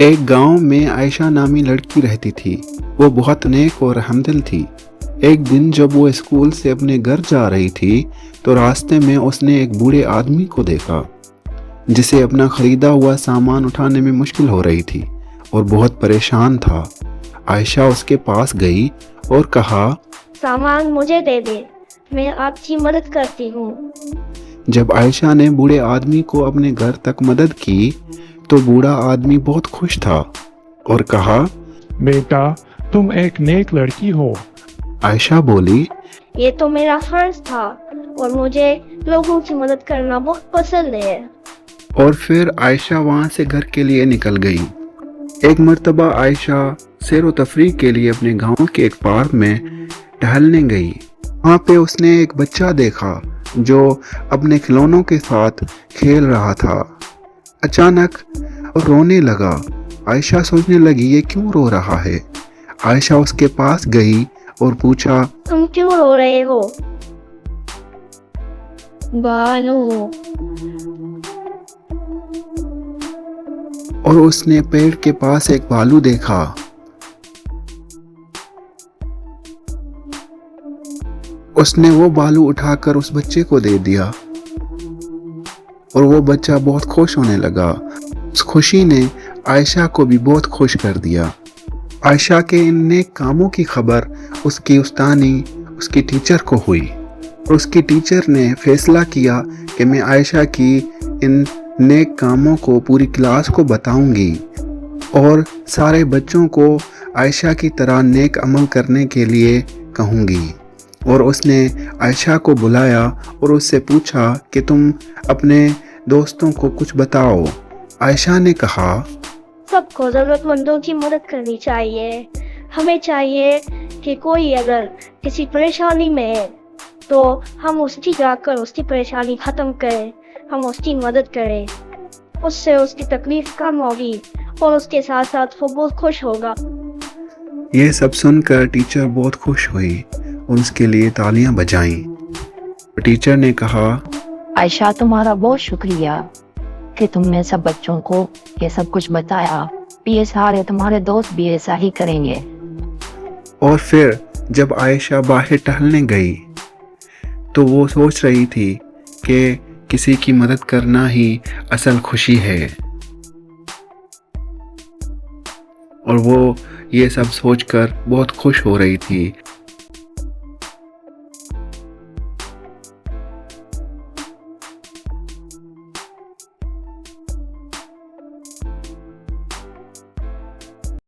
एक गांव में आयशा नामी लड़की रहती थी। वो बहुत नेक और हमदिल थी। एक दिन जब वो स्कूल से अपने घर जा रही थी तो रास्ते में उसने एक बूढ़े आदमी को देखा जिसे अपना खरीदा हुआ सामान उठाने में मुश्किल हो रही थी और बहुत परेशान था। आयशा उसके पास गई और कहा, सामान मुझे दे दे, मैं आपकी मदद करती हूँ। जब आयशा ने बूढ़े आदमी को अपने घर तक मदद की तो बूढ़ा आदमी बहुत खुश था और कहा, बेटा, तुम एक नेक लड़की हो। आयशा बोली, ये तो मेरा फर्ज था और मुझे लोगों की मदद करना बहुत पसंद है। और फिर आयशा वहाँ से घर के लिए निकल गई। एक मर्तबा आयशा सैर व तफरीह के लिए अपने गांव के एक पार्क में टहलने गई। वहाँ पे उसने एक बच्चा देखा जो अपने खिलौनों के साथ खेल रहा था। अचानक वो रोने लगा। आयशा सोचने लगी, ये क्यों रो रहा है। आयशा उसके पास गई और पूछा, तुम क्यों रो रहे हो? बालू। और उसने पेड़ के पास एक भालू देखा। उसने वो भालू उठाकर उस बच्चे को दे दिया और वो बच्चा बहुत खुश होने लगा। उस खुशी ने आयशा को भी बहुत खुश कर दिया। आयशा के इन नेक कामों की खबर उसकी उस्तानी उसकी टीचर को हुई और उसकी टीचर ने फैसला किया कि मैं आयशा की इन नेक कामों को पूरी क्लास को बताऊंगी और सारे बच्चों को आयशा की तरह नेक अमल करने के लिए कहूंगी। और उसने आयशा को बुलाया और उससे पूछा कि तुम अपने दोस्तों को कुछ बताओ। आयशा ने कहा, सबको जरूरतमंदों की मदद करनी चाहिए। हमें चाहिए कि कोई अगर किसी परेशानी में है तो हम उसकी जाकर उसकी परेशानी खत्म करें, हम उसकी मदद करें। उससे उसकी तकलीफ कम होगी और उसके साथ साथ वो बहुत खुश होगा। यह सब सुनकर टीचर बहुत खुश हुई और उसके लिए तालियां बजाईं। टीचर ने कहा, आयशा, तुम्हारा बहुत शुक्रिया कि तुमने सब बच्चों को ये सब कुछ बताया। ये सारे तुम्हारे दोस्त भी ऐसा ही करेंगे। और फिर जब आयशा बाहर टहलने गई तो वो सोच रही थी कि किसी की मदद करना ही असल खुशी है। और वो ये सब सोचकर बहुत खुश हो रही थी।